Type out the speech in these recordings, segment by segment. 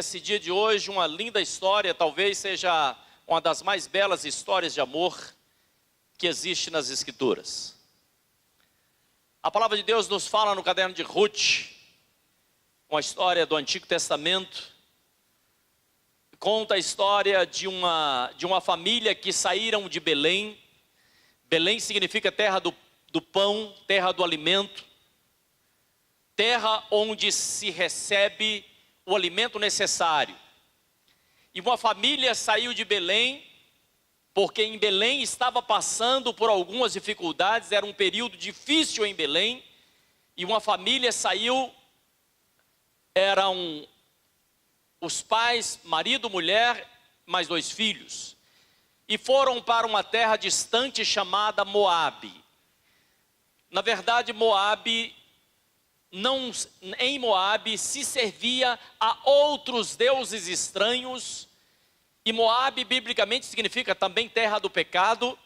nesse dia de hoje uma linda história, talvez seja uma das mais belas histórias de amor que existe nas Escrituras. A palavra de Deus nos fala no caderno de Ruth, uma história do Antigo Testamento, conta a história de uma família que saíram de Belém. Belém significa terra do pão, terra do alimento, terra onde se recebe o alimento necessário. E uma família saiu de Belém, porque em Belém estava passando por algumas dificuldades, era um período difícil em Belém, e uma família saiu, eram os pais, marido, mulher, mais 2 filhos, e foram para uma terra distante chamada Moabe. Na verdade, em Moabe se servia a outros deuses estranhos, e Moabe biblicamente significa também terra do pecado,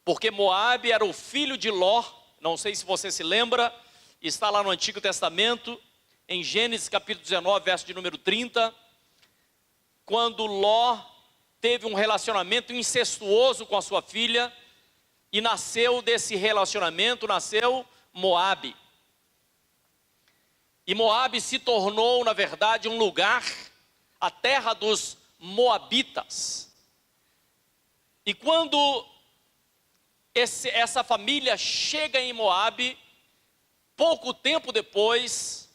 porque Moabe era o filho de Ló. Não sei se você se lembra, está lá no Antigo Testamento, em Gênesis capítulo 19, verso de número 30, quando Ló teve um relacionamento incestuoso com a sua filha, e nasceu desse relacionamento, nasceu Moabe. E Moabe se tornou, na verdade, um lugar, a terra dos moabitas. E quando essa família chega em Moabe, pouco tempo depois,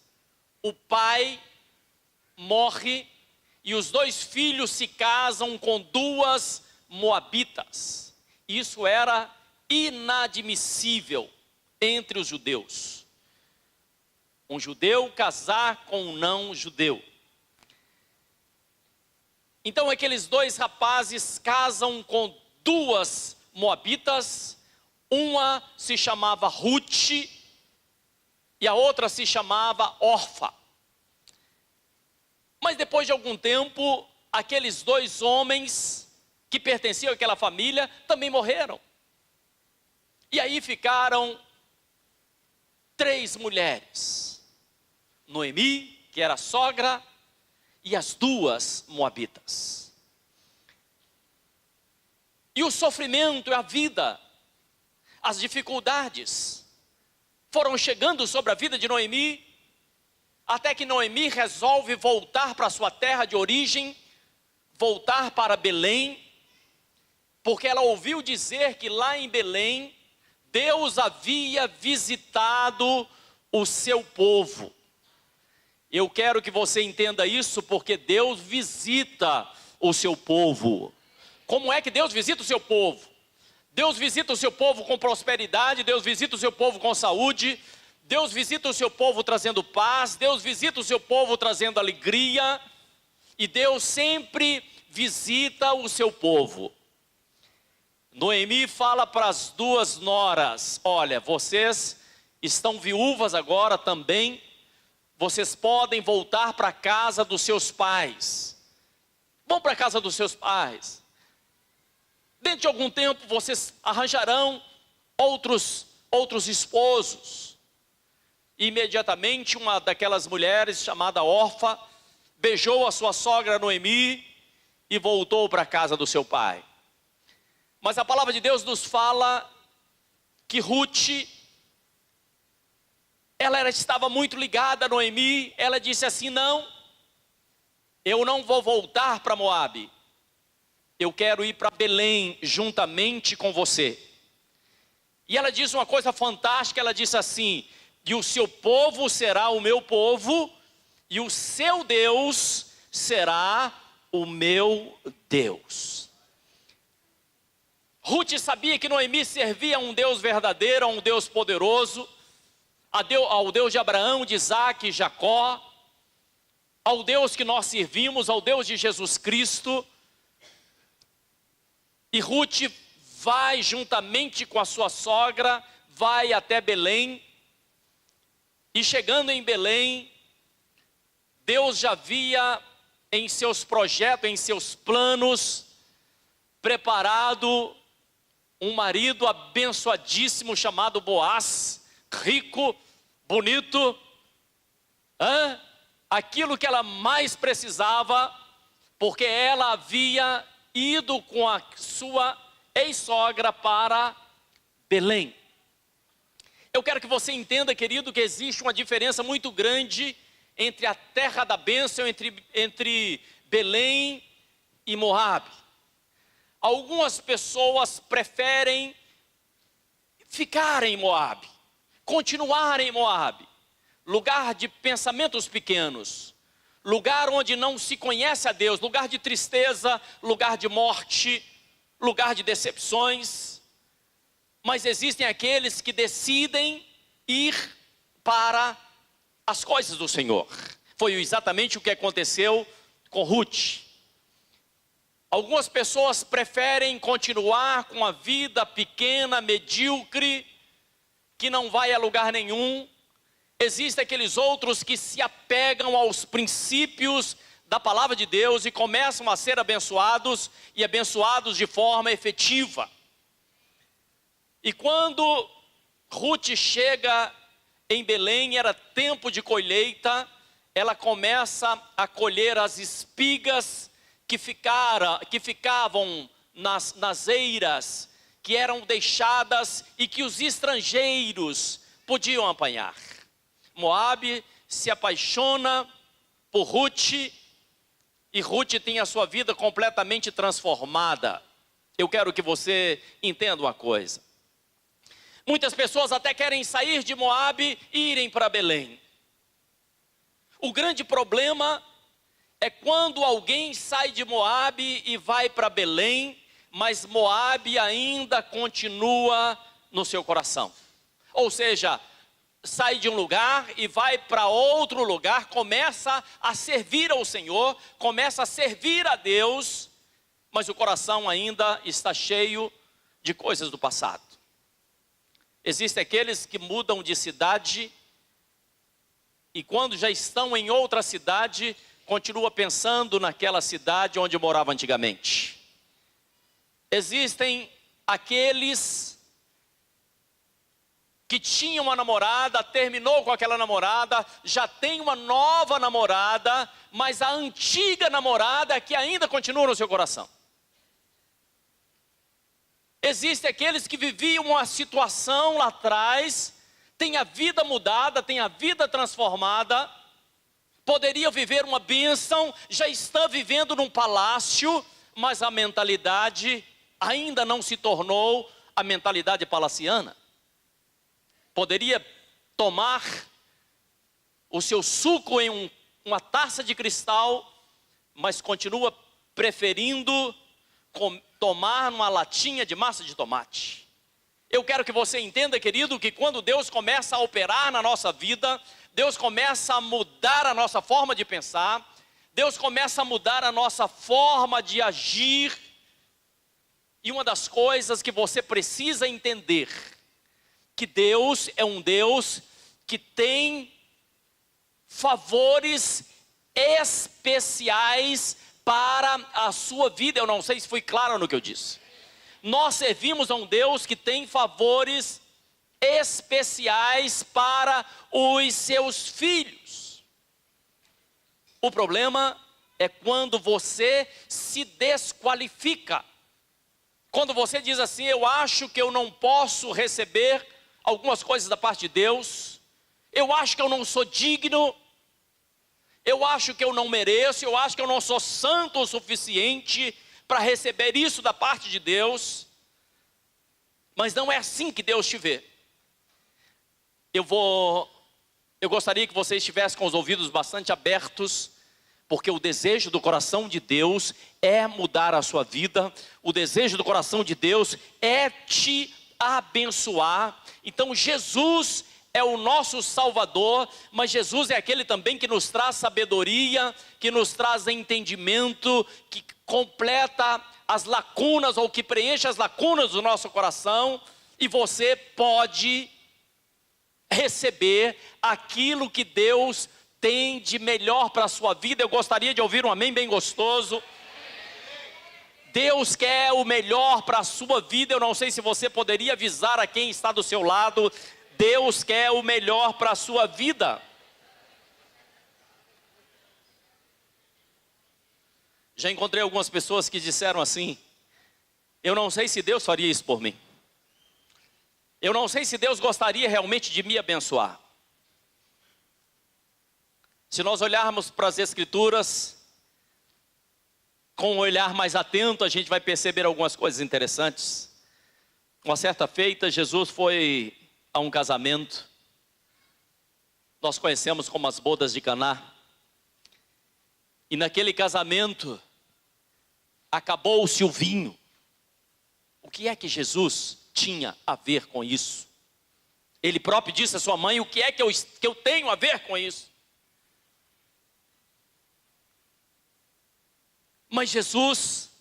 o pai morre e os 2 filhos se casam com 2 moabitas. Isso era inadmissível entre os judeus. Um judeu casar com um não judeu. Então aqueles 2 rapazes casam com 2 moabitas, uma se chamava Ruth e a outra se chamava Orfa. Mas depois de algum tempo, aqueles 2 homens que pertenciam àquela família também morreram. E aí ficaram 3 mulheres. Noemi, que era sogra, e as 2 moabitas. E o sofrimento, a vida, as dificuldades foram chegando sobre a vida de Noemi, até que Noemi resolve voltar para sua terra de origem, voltar para Belém, porque ela ouviu dizer que lá em Belém, Deus havia visitado o seu povo. Eu quero que você entenda isso, porque Deus visita o seu povo. Como é que Deus visita o seu povo? Deus visita o seu povo com prosperidade, Deus visita o seu povo com saúde, Deus visita o seu povo trazendo paz, Deus visita o seu povo trazendo alegria, e Deus sempre visita o seu povo. Noemi fala para as 2 noras: olha, vocês estão viúvas agora também, vocês podem voltar para a casa dos seus pais. Vão para a casa dos seus pais. Dentro de algum tempo vocês arranjarão outros esposos. E imediatamente uma daquelas mulheres, chamada Orfa, beijou a sua sogra Noemi e voltou para a casa do seu pai. Mas a palavra de Deus nos fala que Ruth, ela estava muito ligada a Noemi. Ela disse assim: não, eu não vou voltar para Moabe, eu quero ir para Belém juntamente com você. E ela disse uma coisa fantástica, ela disse assim: e o seu povo será o meu povo, e o seu Deus será o meu Deus. Ruth sabia que Noemi servia a um Deus verdadeiro, a um Deus poderoso, ao Deus de Abraão, de Isaac e Jacó, ao Deus que nós servimos, ao Deus de Jesus Cristo. E Ruth vai juntamente com a sua sogra, vai até Belém, e chegando em Belém, Deus já havia em seus projetos, em seus planos, preparado um marido abençoadíssimo chamado Boaz, rico, bonito, aquilo que ela mais precisava, porque ela havia ido com a sua ex-sogra para Belém. Eu quero que você entenda, querido, que existe uma diferença muito grande entre a terra da bênção, entre Belém e Moabe. Algumas pessoas preferem ficar em Moabe, continuar em Moabe, lugar de pensamentos pequenos, lugar onde não se conhece a Deus, lugar de tristeza, lugar de morte, lugar de decepções. Mas existem aqueles que decidem ir para as coisas do Senhor. Foi exatamente o que aconteceu com Ruth. Algumas pessoas preferem continuar com a vida pequena, medíocre, que não vai a lugar nenhum. Existem aqueles outros que se apegam aos princípios da palavra de Deus e começam a ser abençoados, e abençoados de forma efetiva. E quando Ruth chega em Belém, era tempo de colheita, ela começa a colher as espigas que ficavam nas eiras, que eram deixadas e que os estrangeiros podiam apanhar. Moabe se apaixona por Ruth, e Ruth tem a sua vida completamente transformada. Eu quero que você entenda uma coisa. Muitas pessoas até querem sair de Moabe e irem para Belém. O grande problema é quando alguém sai de Moabe e vai para Belém, mas Moabe ainda continua no seu coração. Ou seja, sai de um lugar e vai para outro lugar, começa a servir ao Senhor, começa a servir a Deus, mas o coração ainda está cheio de coisas do passado. Existem aqueles que mudam de cidade e quando já estão em outra cidade, continua pensando naquela cidade onde morava antigamente. Existem aqueles que tinham uma namorada, terminou com aquela namorada, já tem uma nova namorada, mas a antiga namorada é que ainda continua no seu coração. Existem aqueles que viviam uma situação lá atrás, tem a vida mudada, tem a vida transformada, poderia viver uma bênção, já está vivendo num palácio, mas a mentalidade ainda não se tornou a mentalidade palaciana. Poderia tomar o seu suco em uma taça de cristal, mas continua preferindo tomar numa latinha de massa de tomate. Eu quero que você entenda, querido, que quando Deus começa a operar na nossa vida, Deus começa a mudar a nossa forma de pensar, Deus começa a mudar a nossa forma de agir, e uma das coisas que você precisa entender, que Deus é um Deus que tem favores especiais para a sua vida. Eu não sei se fui claro no que eu disse. Nós servimos a um Deus que tem favores especiais para os seus filhos. O problema é quando você se desqualifica. Quando você diz assim, eu acho que eu não posso receber algumas coisas da parte de Deus, eu acho que eu não sou digno, eu acho que eu não mereço, eu acho que eu não sou santo o suficiente para receber isso da parte de Deus. Mas não é assim que Deus te vê. Eu gostaria que você estivesse com os ouvidos bastante abertos, porque o desejo do coração de Deus é mudar a sua vida, o desejo do coração de Deus é te abençoar. Então Jesus é o nosso Salvador, mas Jesus é aquele também que nos traz sabedoria, que nos traz entendimento, que completa as lacunas, ou que preenche as lacunas do nosso coração, e você pode receber aquilo que Deus tem de melhor para a sua vida. Eu gostaria de ouvir um amém bem gostoso. Deus quer o melhor para a sua vida. Eu não sei se você poderia avisar a quem está do seu lado, Deus quer o melhor para a sua vida. Já encontrei algumas pessoas que disseram assim: eu não sei se Deus faria isso por mim. Eu não sei se Deus gostaria realmente de me abençoar. Se nós olharmos para as Escrituras com um olhar mais atento, a gente vai perceber algumas coisas interessantes. Uma certa feita, Jesus foi a um casamento. Nós conhecemos como as bodas de Caná. E naquele casamento, acabou-se o vinho. O que é que Jesus tinha a ver com isso? Ele próprio disse à sua mãe: o que é que eu tenho a ver com isso? Mas Jesus,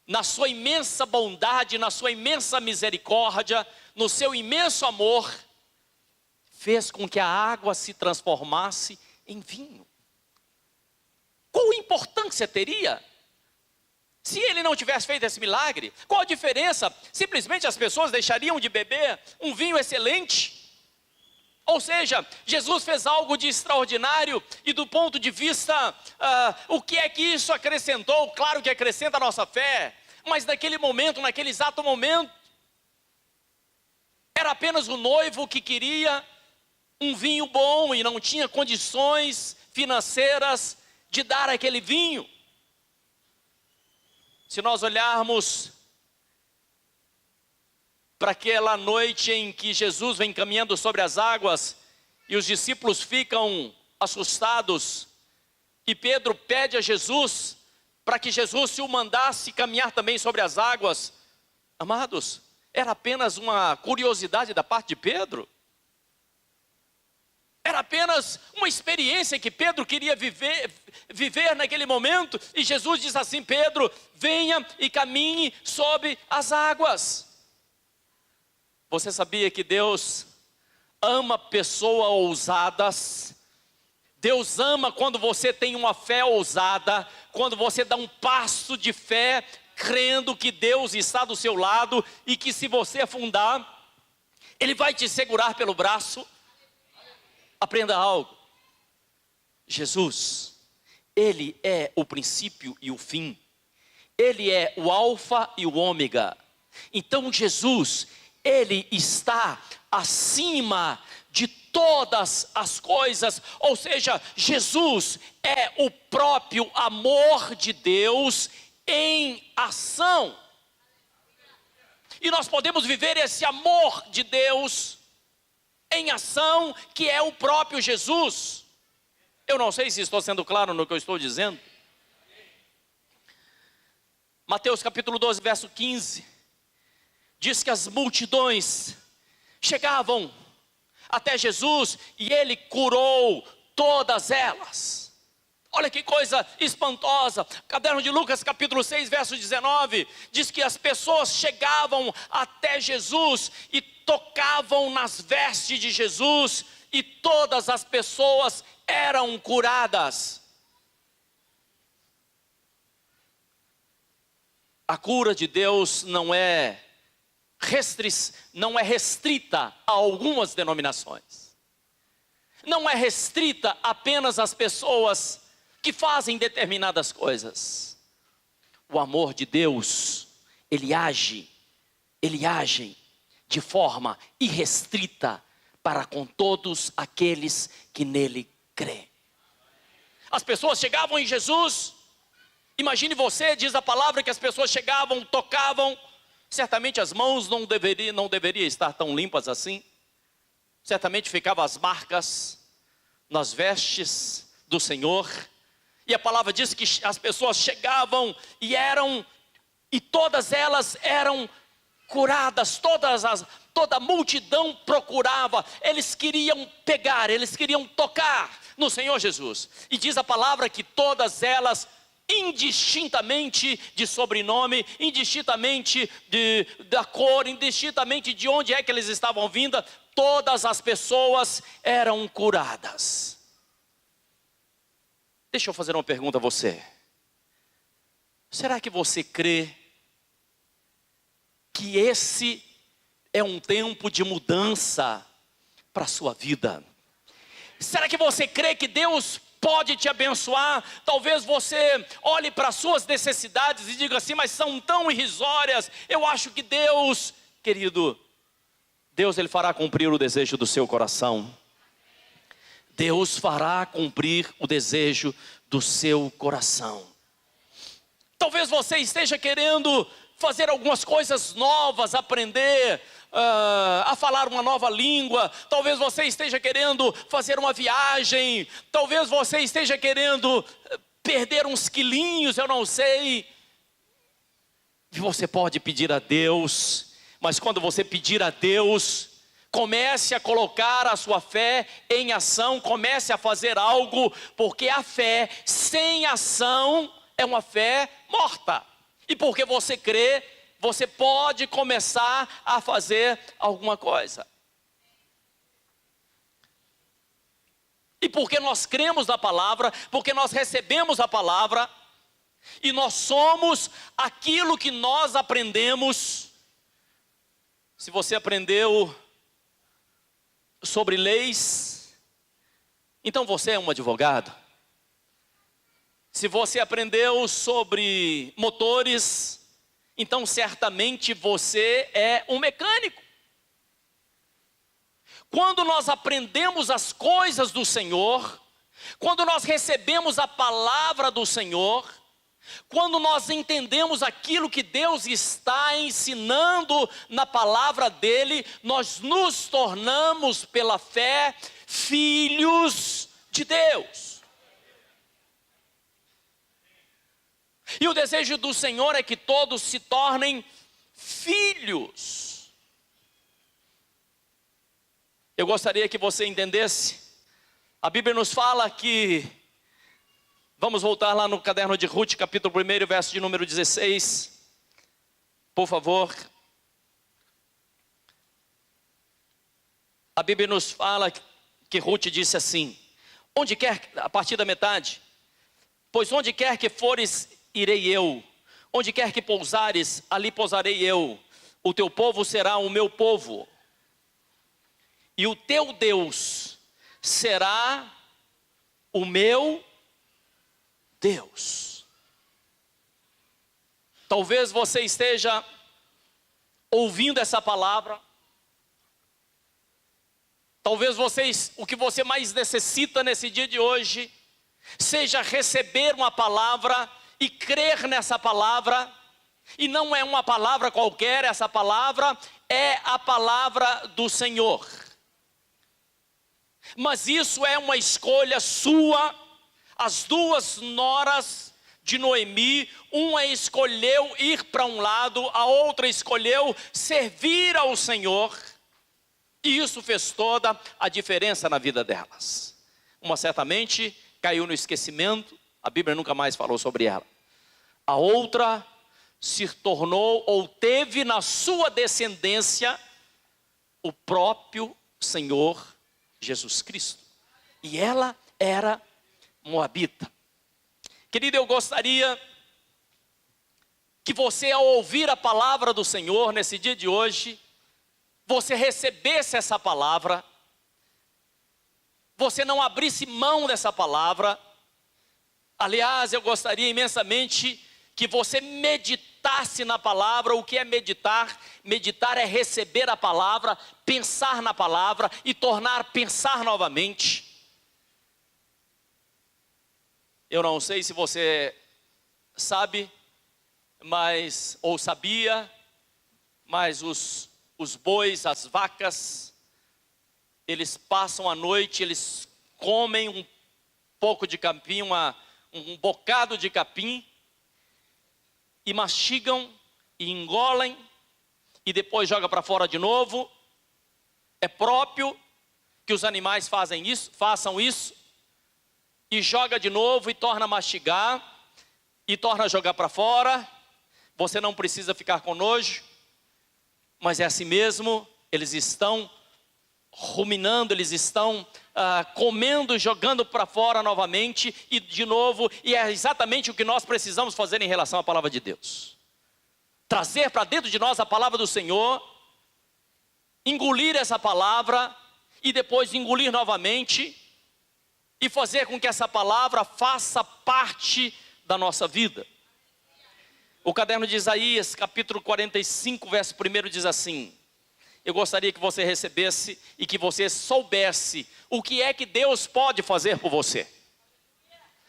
na sua imensa bondade, na sua imensa misericórdia, no seu imenso amor, fez com que a água se transformasse em vinho. Qual importância teria se ele não tivesse feito esse milagre? Qual a diferença? Simplesmente as pessoas deixariam de beber um vinho excelente? Ou seja, Jesus fez algo de extraordinário, e do ponto de vista, o que é que isso acrescentou? Claro que acrescenta a nossa fé, mas naquele momento, naquele exato momento, era apenas o noivo que queria um vinho bom e não tinha condições financeiras de dar aquele vinho. Se nós olharmos para aquela noite em que Jesus vem caminhando sobre as águas e os discípulos ficam assustados, e Pedro pede a Jesus para que Jesus se o mandasse caminhar também sobre as águas. Amados, era apenas uma curiosidade da parte de Pedro. Era apenas uma experiência que Pedro queria viver naquele momento. E Jesus diz assim: Pedro, venha e caminhe sobre as águas. Você sabia que Deus ama pessoas ousadas? Deus ama quando você tem uma fé ousada, quando você dá um passo de fé, crendo que Deus está do seu lado e que se você afundar, Ele vai te segurar pelo braço. Aprenda algo: Jesus, Ele é o princípio e o fim, Ele é o alfa e o ômega. Então Jesus, Ele está acima de todas as coisas. Ou seja, Jesus é o próprio amor de Deus em ação. E nós podemos viver esse amor de Deus em ação, que é o próprio Jesus. Eu não sei se estou sendo claro no que eu estou dizendo. Mateus capítulo 12, verso 15, diz que as multidões chegavam até Jesus e Ele curou todas elas. Olha que coisa espantosa. Caderno de Lucas capítulo 6, verso 19, diz que as pessoas chegavam até Jesus e tocavam nas vestes de Jesus, e todas as pessoas eram curadas. A cura de Deus não é restrita a algumas denominações. Não é restrita apenas às pessoas que fazem determinadas coisas. O amor de Deus, Ele age de forma irrestrita para com todos aqueles que nele crê. As pessoas chegavam em Jesus. Imagine você, diz a palavra que as pessoas chegavam, tocavam. Certamente as mãos não deveriam estar tão limpas assim. Certamente ficavam as marcas nas vestes do Senhor. E a palavra diz que as pessoas chegavam e todas elas eram curadas. Toda a multidão procurava. Eles queriam pegar, eles queriam tocar no Senhor Jesus. E diz a palavra que todas elas, indistintamente de sobrenome, indistintamente da cor, indistintamente de onde é que eles estavam vindo, todas as pessoas eram curadas. Deixa eu fazer uma pergunta a você. Será que você crê que esse é um tempo de mudança para a sua vida? Será que você crê que Deus pode te abençoar. Talvez você olhe para as suas necessidades e diga assim: mas são tão irrisórias. Eu acho que Deus, querido, Deus Ele fará cumprir o desejo do seu coração. Deus fará cumprir o desejo do seu coração. Talvez você esteja querendo fazer algumas coisas novas, aprender a falar uma nova língua. Talvez você esteja querendo fazer uma viagem. Talvez você esteja querendo perder uns quilinhos, eu não sei. E você pode pedir a Deus, mas quando você pedir a Deus, comece a colocar a sua fé em ação, comece a fazer algo, porque a fé sem ação é uma fé morta. E porque você crê, você pode começar a fazer alguma coisa. E porque nós cremos na palavra, porque nós recebemos a palavra, e nós somos aquilo que nós aprendemos. Se você aprendeu sobre leis, então você é um advogado. Se você aprendeu sobre motores, então certamente você é um mecânico. Quando nós aprendemos as coisas do Senhor, quando nós recebemos a palavra do Senhor, quando nós entendemos aquilo que Deus está ensinando na palavra dele, nós nos tornamos pela fé filhos de Deus. E o desejo do Senhor é que todos se tornem filhos. Eu gostaria que você entendesse, a Bíblia nos fala que, vamos voltar lá no caderno de Ruth, capítulo 1, verso de número 16, por favor. A Bíblia nos fala que Ruth disse assim, onde quer, a partir da metade, pois onde quer que fores, irei eu, onde quer que pousares, ali pousarei eu, o teu povo será o meu povo, e o teu Deus será o meu Deus. Talvez você esteja ouvindo essa palavra, talvez o que você mais necessita nesse dia de hoje, seja receber uma palavra e crer nessa palavra, e não é uma palavra qualquer, essa palavra é a palavra do Senhor. Mas isso é uma escolha sua. As duas noras de Noemi, uma escolheu ir para um lado, a outra escolheu servir ao Senhor, e isso fez toda a diferença na vida delas. Uma certamente caiu no esquecimento, a Bíblia nunca mais falou sobre ela. A outra se tornou ou teve na sua descendência o próprio Senhor Jesus Cristo. E ela era moabita. Querido, eu gostaria que você, ao ouvir a palavra do Senhor nesse dia de hoje, você recebesse essa palavra, você não abrisse mão dessa palavra. Aliás, eu gostaria imensamente que você meditasse na palavra. O que é meditar? Meditar é receber a palavra, pensar na palavra e tornar pensar novamente. Eu não sei se você sabe, ou sabia, mas os bois, as vacas, eles passam a noite, eles comem um pouco de capim, um bocado de capim, e mastigam, e engolem, e depois joga para fora de novo. É próprio que os animais façam isso, e joga de novo, e torna a mastigar, e torna a jogar para fora. Você não precisa ficar com nojo, mas é assim mesmo, eles estão ruminando, eles estão comendo, jogando para fora novamente, e de novo, e é exatamente o que nós precisamos fazer em relação à palavra de Deus. Trazer para dentro de nós a palavra do Senhor, engolir essa palavra, e depois engolir novamente, e fazer com que essa palavra faça parte da nossa vida. O caderno de Isaías, capítulo 45, verso 1 diz assim: eu gostaria que você recebesse e que você soubesse o que é que Deus pode fazer por você.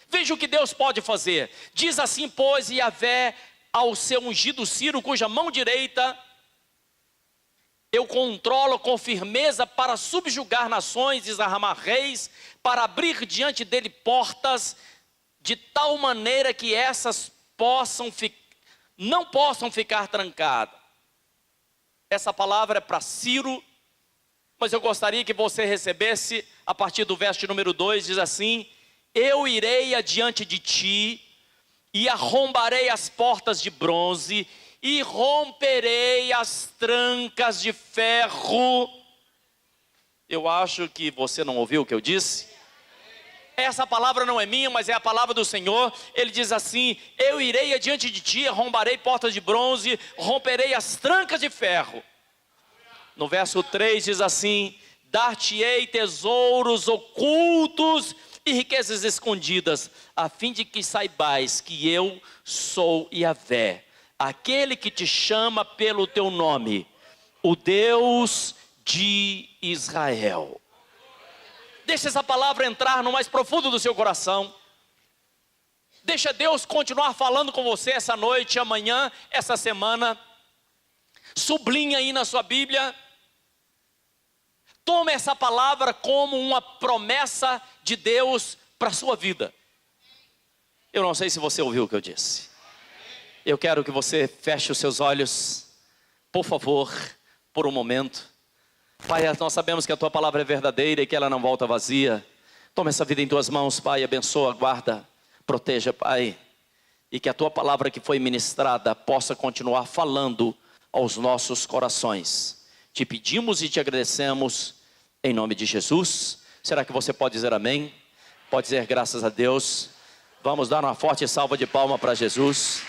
Veja o que Deus pode fazer. Diz assim, pois, Yahvé ao seu ungido Ciro, cuja mão direita eu controlo com firmeza para subjugar nações, desarmar reis, para abrir diante dele portas, de tal maneira que essas não possam ficar trancadas. Essa palavra é para Ciro, mas eu gostaria que você recebesse, a partir do verso de número 2, diz assim: eu irei adiante de ti, e arrombarei as portas de bronze, e romperei as trancas de ferro. Eu acho que você não ouviu o que eu disse. Essa palavra não é minha, mas é a palavra do Senhor. Ele diz assim: eu irei adiante de ti, arrombarei portas de bronze, romperei as trancas de ferro. No verso 3 diz assim: dar-te-ei tesouros ocultos e riquezas escondidas, a fim de que saibais que eu sou Yahvé, aquele que te chama pelo teu nome, o Deus de Israel. Deixa essa palavra entrar no mais profundo do seu coração. Deixa Deus continuar falando com você essa noite, amanhã, essa semana. Sublinha aí na sua Bíblia. Tome essa palavra como uma promessa de Deus para a sua vida. Eu não sei se você ouviu o que eu disse. Eu quero que você feche os seus olhos, por favor, por um momento. Pai, nós sabemos que a Tua palavra é verdadeira e que ela não volta vazia. Toma essa vida em Tuas mãos, Pai, abençoa, guarda, proteja, Pai. E que a Tua palavra que foi ministrada possa continuar falando aos nossos corações. Te pedimos e te agradecemos em nome de Jesus. Será que você pode dizer amém? Pode dizer graças a Deus. Vamos dar uma forte salva de palmas para Jesus.